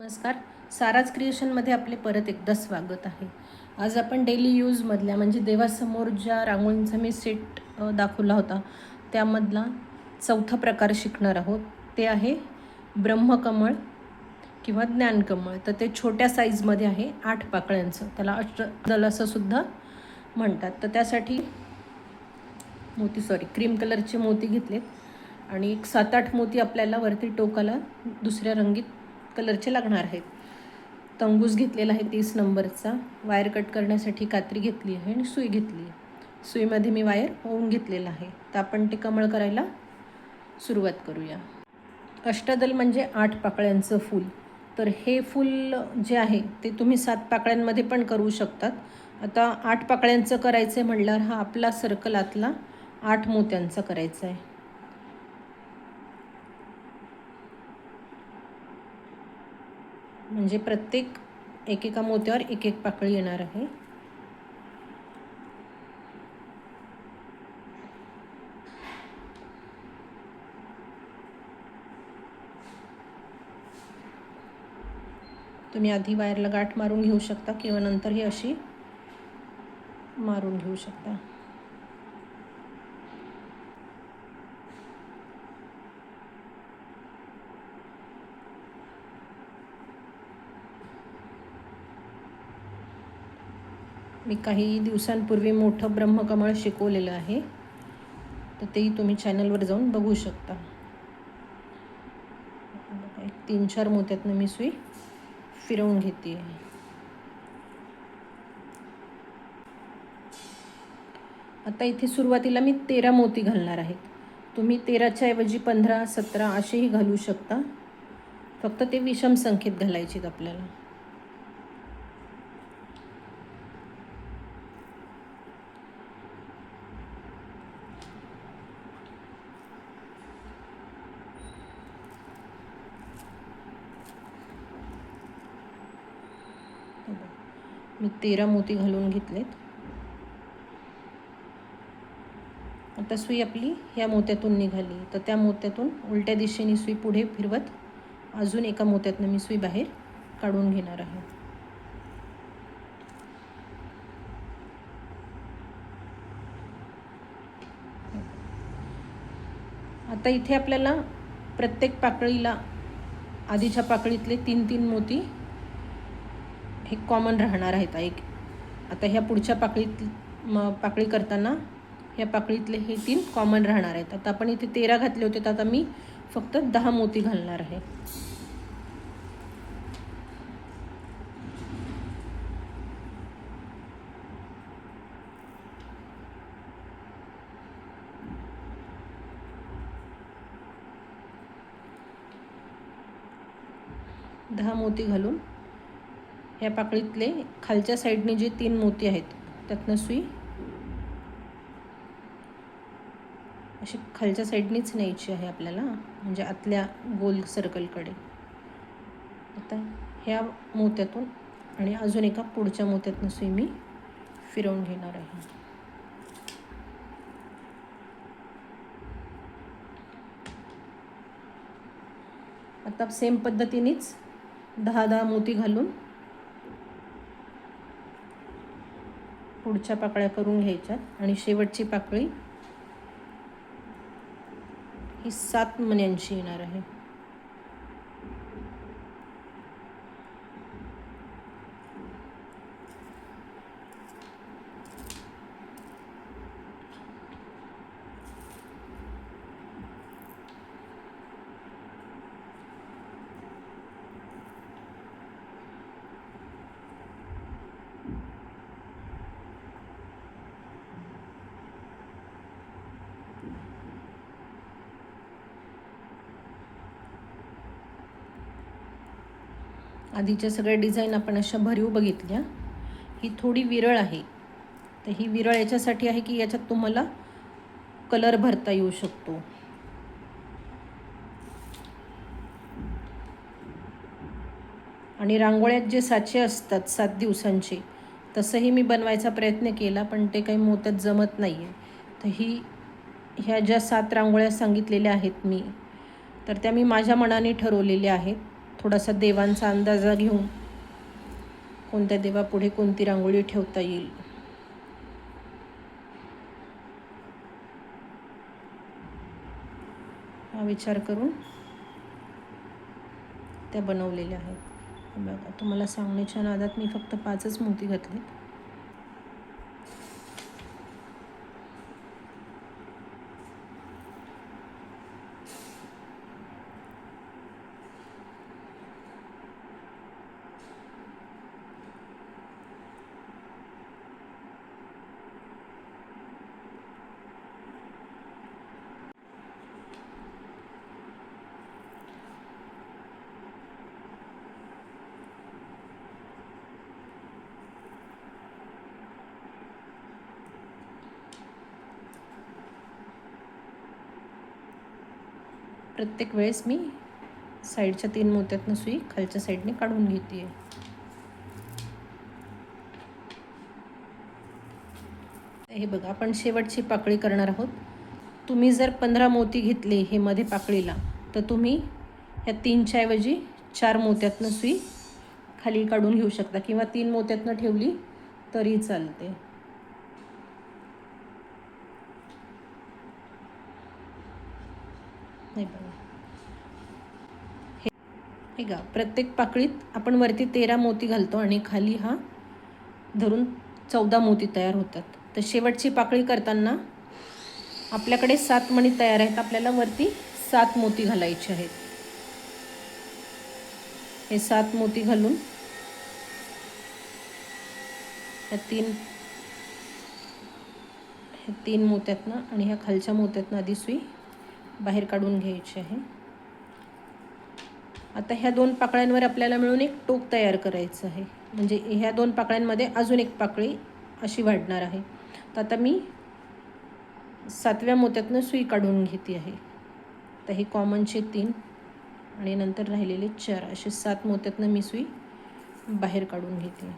नमस्कार. साराज क्रिएशनमध्ये आपले परत एकदा स्वागत आहे. आज आपण डेली यूजमधल्या म्हणजे देवासमोर ज्या रांगोळींचा मी सेट दाखवला होता त्यामधला चौथा प्रकार शिकणार आहोत. ते आहे ब्रह्मकमळ किंवा ज्ञानकमळ. तर ते छोट्या साईजमध्ये आहे, 8 पाकळ्यांचं. त्याला अष्टदल असं सुद्धा म्हणतात. तर त्यासाठी क्रीम कलरचे मोती घेतलेत आणि एक 7-8 मोती आपल्याला वरती टोकाला दुसऱ्या रंगीत कलरचे लागणार आहेत. तंगूस घेतलेला आहे 30 नंबरचा. वायर कट करण्यासाठी कात्री घेतली आहे आणि सुई घेतली आहे. सुईमध्ये मी वायर ओवून घेतलेला आहे. तर आपण ते कमळ करायला सुरुवात करूया. अष्टदल म्हणजे 8 पाकळ्यांचं फूल. तर हे फूल जे आहे ते तुम्ही 7 पाकळ्यांमध्ये पण करू शकतात. आता 8 पाकळ्यांचं करायचं आहे म्हटल्यावर हा आपला सर्कल आतला 8 मोत्यांचा करायचा आहे. म्हणजे प्रत्येक एकेका मोत्यावर एक एक पाकळी येणार आहे. तुम्ही आधी वायरला गाठ मारून घेऊ शकता किंवा नंतर ही अशी मारून घेऊ शकता. मी काही दिवसांपूर्वी मोठं ब्रह्मकमळ शिकवलेलं आहे, तर तेही तुम्ही चॅनलवर जाऊन बघू शकता. 3-4 मोत्यातनं मी सुई फिरवून घेते आहे. आता इथे सुरुवातीला मी 13 मोती घालणार आहेत. तुम्ही 13च्या ऐवजी 15-17 असेही घालू शकता. फक्त ते विषम संख्येत घालायचे आपल्याला. मी 13 मोती घालून घेतलेत. आता सुई आपली ह्या मोत्यातून निघाली, तर त्या मोत्यातून उलट्या दिशेने सुई पुढे फिरवत अजून एका मोत्यातनं मी सुई बाहेर काढून घेणार आहे. आता इथे आपल्याला प्रत्येक पाकळीला आधीच्या पाकळीतले 3-3 मोती हे कॉमन राहणार आहेत. आता ह्या पुढच्या पाकळी करताना ह्या पाकळीतले हे 3 कॉमन राहणार आहेत. आता आपण इथे 13 घातले होते, तर आता मी फक्त 10 मोती घालणार आहे. दहा मोती घालून ह्या पाकळीतले खालच्या साईडने जे 3 मोती आहेत त्यातनं सुई अशी खालच्या साईडनीच न्यायची आहे आपल्याला, म्हणजे आतल्या गोल सर्कलकडे. आता ह्या मोत्यातून आणि अजून एका पुढच्या मोत्यातनं सुई मी फिरवून घेणार आहे. आता सेम पद्धतीनेच 10-10 मोती घालून पुढच्या पाकळ्या करून घ्यायच्यात आणि शेवटची पाकळी ही 7 मण्यांची येणार आहे. आधीच्या सगळ्या डिझाईन आपण अशा भरीव बघितल्या. ही थोडी विरळ आहे. तर ही विरळ याच्यासाठी आहे की याच्यात तुम्हाला कलर भरता येऊ शकतो. आणि रांगोळ्यात जे साचे असतात 7 दिवसांचे, तसंही मी बनवायचा प्रयत्न केला, पण ते काही मोत्यात जमत नाही आहे. तर ह्या ज्या 7 रांगोळ्या सांगितलेल्या आहेत मी, तर त्या मी माझ्या मनाने ठरवलेल्या आहेत. थोडासा देवांचा अंदाजा घेऊन कोणत्या देवापुढे कोणती रांगोळी ठेवता येईल हा विचार करून त्या बनवलेल्या आहेत. बघा, तुम्हाला सांगण्याच्या नादात मी फक्त 5च मोती घातले. प्रत्येक वेळेस मी साईडच्या 3 मोत्यातनं सुई खालच्या साईडने काढून घेते. हे बघा, आपण शेवटची पाकळी करणार आहोत. तुम्ही जर 15 मोती घेतले हे मध्ये पाकळीला, तर तुम्ही ह्या 3च्या ऐवजी 4 मोत्यातनं सुई खाली काढून घेऊ शकता किंवा 3 मोत्यातनं ठेवली तरी चालते. हे बघा, हे गा प्रत्येक पाकळीत आपण वरती 13 मोती घालतो आणि खाली हा धरून 14 मोती तयार होतात. तर शेवटची पाकळी करताना आपल्याकडे 7 मणी तयार आहेत. आपल्याला वरती 7 मोती घालायचे आहेत. हे 7 मोती घालून ह्या 3 मोत्यातनं आणि ह्या खालच्या मोत्यातनं आधी सुई बाहेर काढून घ्यायची आहे. आता ह्या 2 पाकळ्यांवर आपल्याला मिळून एक टोक तयार करायचं आहे. म्हणजे ह्या 2 पाकळ्यांमध्ये अजून एक पाकळी अशी वाढणार आहे. तर आता मी 7व्या मोत्यातनं सुई काढून घेते आहे. तर हे कॉमनचे 3 आणि नंतर राहिलेले 4 असे 7 मोत्यातनं मी सुई बाहेर काढून घेते.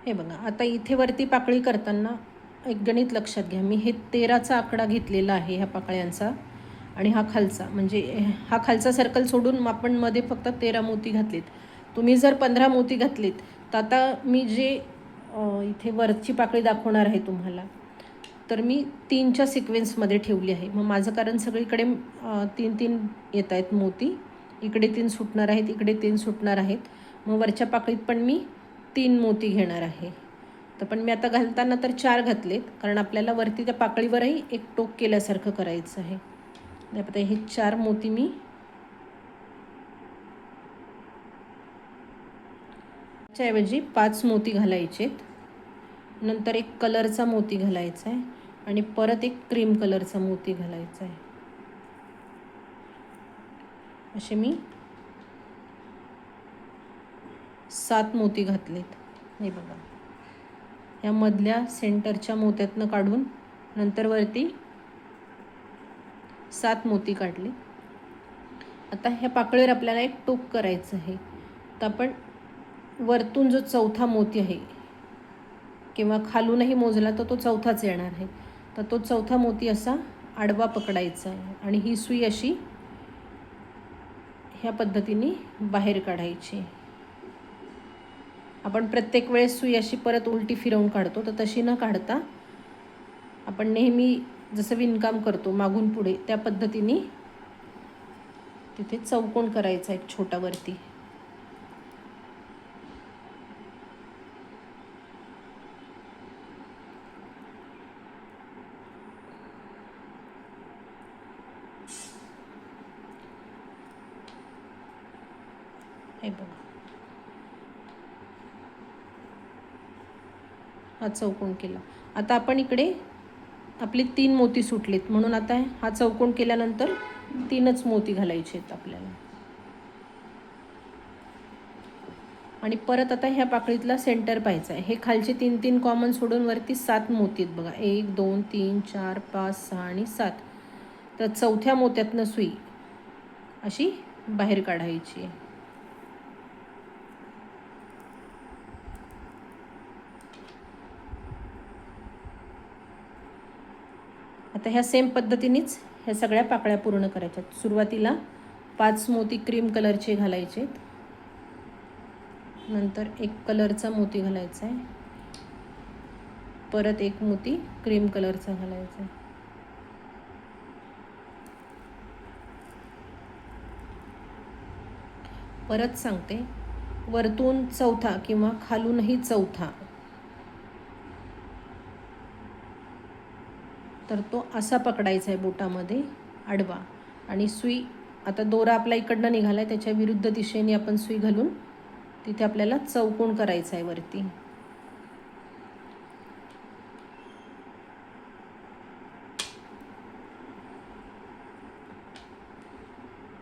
हे बघा, आता इथे वरती पाकळी करताना एक गणित लक्षात घ्या. मी हे 13चा आकडा घेतलेला आहे ह्या पाकळ्यांचा आणि हा खालचा, म्हणजे हा खालचा सर्कल सोडून आपण मध्ये फक्त 13 मोती घातलेत. तुम्ही जर 15 मोती घातलेत तर आता मी जे इथे वरची पाकळी दाखवणार आहे तुम्हाला, तर मी 3च्या सिक्वेन्समध्ये ठेवली आहे. मग माझं कारण सगळीकडे 3-3 येत आहेत मोती. इकडे 3 सुटणार आहेत, इकडे 3 सुटणार आहेत. मग वरच्या पाकळीत पण मी 3 मोती घेणार आहे. तर पण मी आता घालताना तर 4 घातलेत, कारण आपल्याला वरती त्या पाकळीवरही एक टोक केल्यासारखं करायचं आहे. आता हे 4 मोती मी ऐवजी 5 मोती घालायचेत. नंतर एक कलरचा मोती घालायचा आहे आणि परत एक क्रीम कलरचा मोती घालायचा आहे. असे मी 7 मोती घातलेत. हे बघा, या मधल्या सेंटरच्या मोत्यातनं काढून नंतर वरती 7 मोती काढले. आता ह्या पाकळीवर आपल्याला एक टोक करायचं आहे. तर आपण वरतून जो 4था मोती आहे किंवा खालूनही मोजला तर तो 4थाच येणार आहे. तर तो 4था मोती असा आडवा पकडायचा आहे आणि ही सुई अशी ह्या पद्धतीने बाहेर काढायची. आपण प्रत्येक वेळेस सुई अशी परत उलटी फिरवून काढतो, तर तशी न काढता आपण नेहमी जसं विणकाम करतो मागून पुढे, त्या पद्धतीने तिथे चौकोन करायचा एक छोटा वरती. हे बघा, हा चौकोन केला. आता आपण इकडे आपले 3 मोती सुटलेत, म्हणून आता हा चौकोन केल्यानंतर 3च मोती घालायचे आहेत आपल्याला. आणि परत आता ह्या पाकळीतला सेंटर पाहायचा आहे. हे खालचे 3-3 कॉमन सोडून वरती 7 मोती आहेत बघा. 1 2 3 4 5 6 आणि 7. तर 4थ्या मोत्यातनं सुई अशी बाहेर काढायची आहे. आता ह्या सेम पद्धतीनेच ह्या सगळ्या पाकळ्या पूर्ण करायच्या. सुरुवातीला 5 मोती क्रीम कलरचे घालायचे, नंतर एक कलरचा मोती घालायचा आहे, परत एक मोती क्रीम कलरचा घालायचा आहे. परत सांगते, वरतून चौथा किंवा खालूनही चौथा, तर तो असा पकडायचा आहे बोटामध्ये आडवा, आणि सुई आता दोरा आपला इकडनं निघाला आहे, त्याच्या विरुद्ध दिशेने आपण सुई घालून तिथे आपल्याला चौकोन करायचा आहे वरती.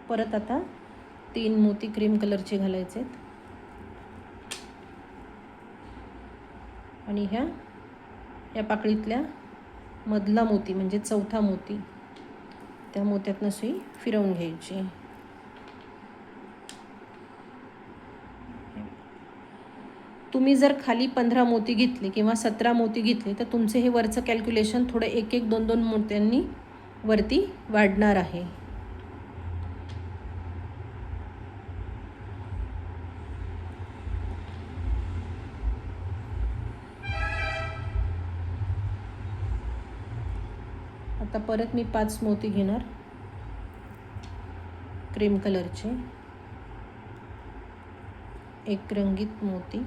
परत आता 3 मोती क्रीम कलरचे घालायचे आहेत, आणि ह्या पाकळीतल्या मधला मोती म्हणजे चौथा मोती, त्या मोत्यातनं सुई फिरवून घ्यायची. तुम्ही जर खाली 15 मोती घेतले किंवा 17 मोती घेतले तर तुमचे हे वरचं कॅल्क्युलेशन थोडं 1-1, 2-2 मोत्यांनी वरती वाढणार आहे. आता परत मी 5 मोती घेणार क्रीम कलरचे, एक रंगीत मोती,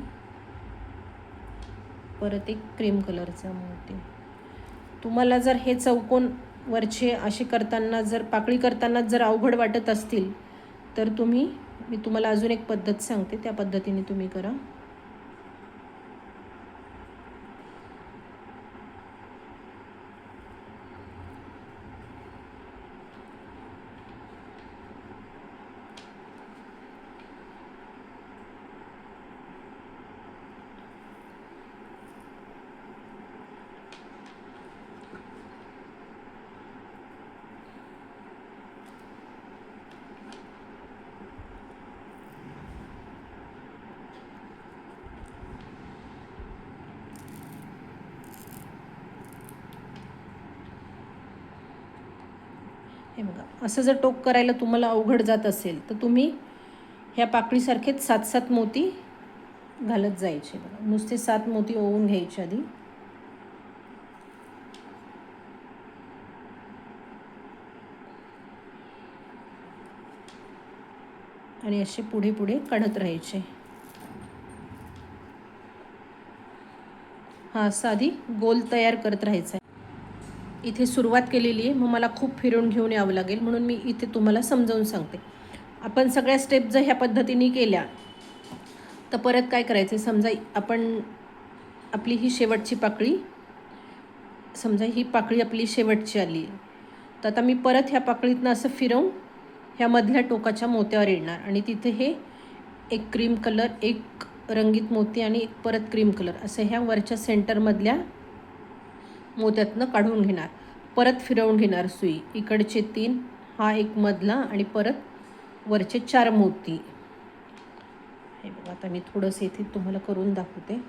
परत एक क्रीम कलरचा मोती. तुम्हाला जर हे चौकोन वरचे असे करताना, जर पाकळी करताना जर अवघड वाटत असतील तर मी तुम्हाला अजून एक पद्धत सांगते, त्या पद्धतीने तुम्ही करा. हे बघा, असं जर टोक करायला तुम्हाला अवघड जात असेल तर तुम्ही ह्या पाकळीसारखेच 7-7 मोती घालत जायचे. बघा, नुसते 7 मोती ओवून घ्यायचे आधी, आणि असे पुढे पुढे काढत राहायचे. हा असा आधी गोल तयार करत राहायचा. इथे सुरुवात केलेली आहे, मग मला खूप फिरून घेऊन यावं लागेल, म्हणून मी इथे तुम्हाला समजावून सांगते. आपण सगळ्या स्टेप जर ह्या पद्धतीने केल्या तर परत काय करायचं, समजा आपली ही शेवटची पाकळी, समजा ही पाकळी आपली शेवटची आली, तर आता मी परत ह्या पाकळीतनं असं फिरवून ह्या मधल्या टोकाच्या मोत्यावर येणार, आणि तिथे हे एक क्रीम कलर, एक रंगीत मोती आणि एक परत क्रीम कलर असं ह्या वरच्या सेंटरमधल्या मोत्यातनं काढून घेणार. परत फिरवून घेणार सुई, इकडचे 3, हा एक मधला, आणि परत वरचे 4 मोती. हे बघा, आता मी थोडंसं इथे तुम्हाला करून दाखवते.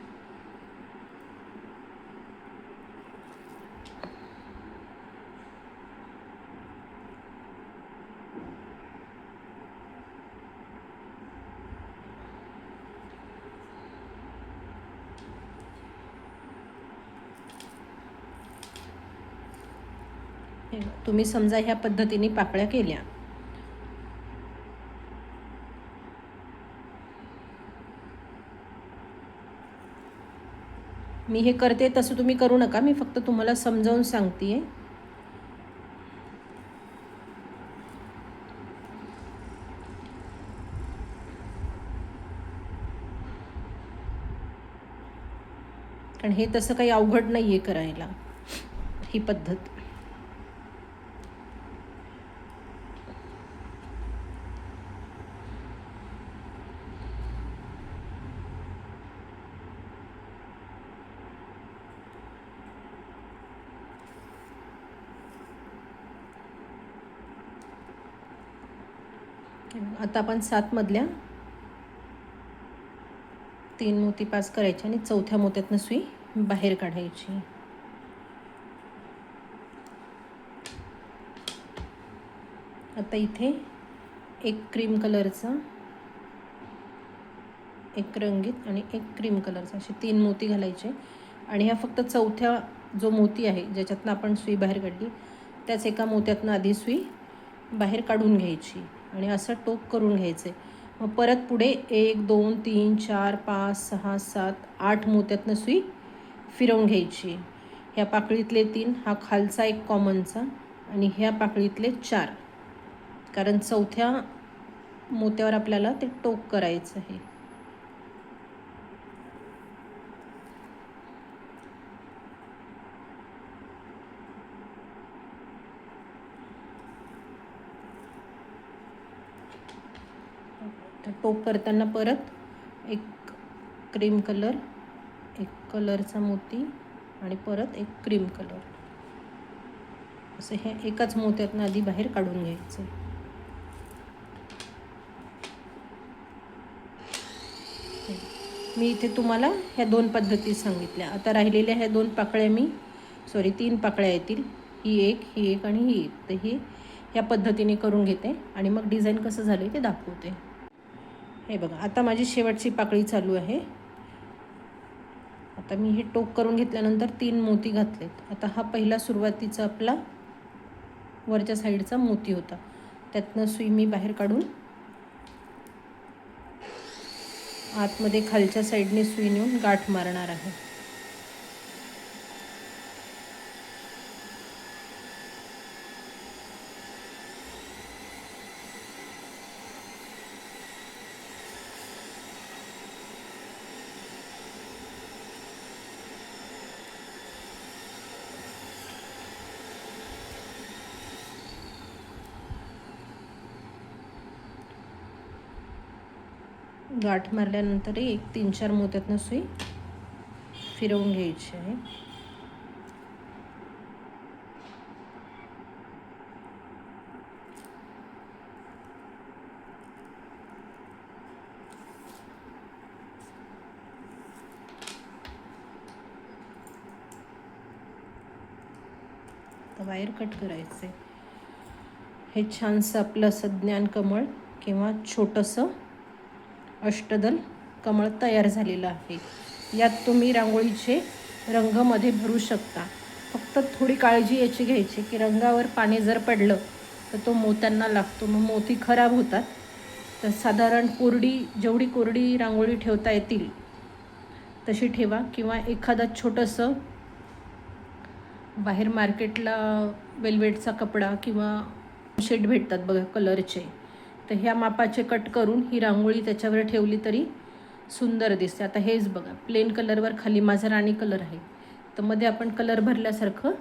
तुम्ही समजा ह्या पद्धतीने पाकळ्या केल्या, मी हे करते तसं तुम्ही करू नका, मी फक्त तुम्हाला समजावून सांगते. कारण हे तसं काही अवघड नाही आहे करायला ही पद्धत. आता आपण 7 मधल्या 3 मोती पास करायचे आणि चौथ्या मोत्यातनं सुई बाहेर काढायची. आता इथे एक क्रीम कलरचा, एक रंगीत आणि एक क्रीम कलरचा, असे 3 मोती घालायचे. आणि ह्या फक्त चौथ्या जो मोती आहे ज्याच्यातनं आपण सुई बाहेर काढली त्याच एका मोत्यातनं आधी सुई बाहेर काढून घ्यायची आणि असं टोक करून घ्यायचं आहे. मग परत पुढे 1 2 3 4 5 6 7 8 मोत्यातनं सुई फिरवून घ्यायची. ह्या पाकळीतले 3, हा खालचा एक कॉमनचा आणि ह्या पाकळीतले 4, कारण चौथ्या मोत्यावर आपल्याला ते टोक करायचं आहे. तर टोक करताना परत एक क्रीम कलर, एक कलरचा मोती आणि परत एक क्रीम कलर, असं हे एकाच मोत्यातनं आधी बाहेर काढून घ्यायचं. मी इथे तुम्हाला ह्या 2 पद्धती सांगितल्या. आता राहिलेल्या ह्या 2 पाकळ्या 3 पाकळ्या येतील, ही एक आणि ही एक. तर ही ह्या पद्धतीने करून घेते आणि मग डिझाईन कसं झालं ते दाखवते. हे बघा, आता माझी शेवटची पाकळी चालू आहे. आता मी हे टोक करून घेतल्यानंतर 3 मोती घातलेत. आता हा पहिला सुरुवातीचा आपला वरच्या साईडचा मोती होता, त्यातनं सुई मी बाहेर काढून आतमध्ये खालच्या साईडने सुई नेऊन गाठ मारणार आहे. गाठ मारल्यानंतर एक 3-4 मोत्यातनं सुई फिरवून घ्यायची आहे. आता वायर कट करायचे. हे छानसं आपलं असं ज्ञान कमळ किंवा छोटंसं अष्टदल कमळ तयार झालेलं आहे. यात तुम्ही रांगोळीचे रंगामध्ये भरू शकता. फक्त थोडी काळजी याची घ्यायची की रंगावर पाणी जर पडलं तर तो मोत्यांना लागतो, मग मोती खराब होतात. तर साधारण जेवढी कोरडी रांगोळी ठेवता येतील तशी ठेवा, किंवा एखादं छोटंसं बाहेर मार्केटला वेल्वेटचा कपडा किंवा शेड भेटतात बघा कलरचे, तर ह्या मापाचे कट करून ही रांगोळी त्याच्यावर ठेवली तरी सुंदर दिसते. आता हेच बघा, प्लेन कलरवर खाली माझा राणी कलर आहे, तर मध्ये आपण कलर भरल्यासारखं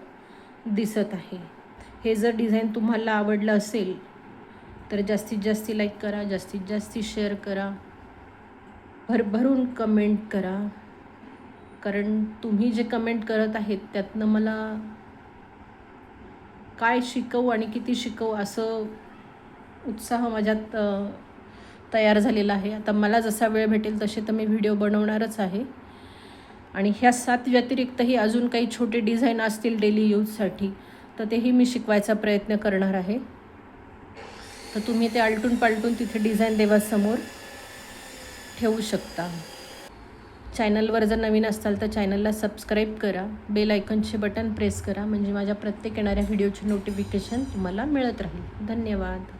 दिसत आहे. हे जर डिझाईन तुम्हाला आवडलं असेल तर जास्तीत जास्त लाईक करा, जास्तीत जास्त शेअर करा, भरभरून कमेंट करा, कारण तुम्ही जे कमेंट करत आहेत त्यातनं मला काय शिकवू आणि किती शिकवू असं उत्साह माझ्यात तयार झालेला आहे. आता मला जसा वेळ भेटेल तसे तर मी व्हिडिओ बनवणारच आहे. आणि ह्या 7 व्यतिरिक्तही अजून काही छोटे डिझाईन असतील डेली यूजसाठी तर तेही मी शिकवायचा प्रयत्न करणार आहे. तर तुम्ही ते आलटून पालटून तिथे डिझाईन देवासमोर ठेवू शकता. चॅनलवर जर नवीन असाल तर चॅनलला सबस्क्राईब करा, बेल आयकॉनचे बटन प्रेस करा, म्हणजे माझ्या प्रत्येक येणाऱ्या व्हिडिओची नोटिफिकेशन तुम्हाला मिळत राहील. धन्यवाद.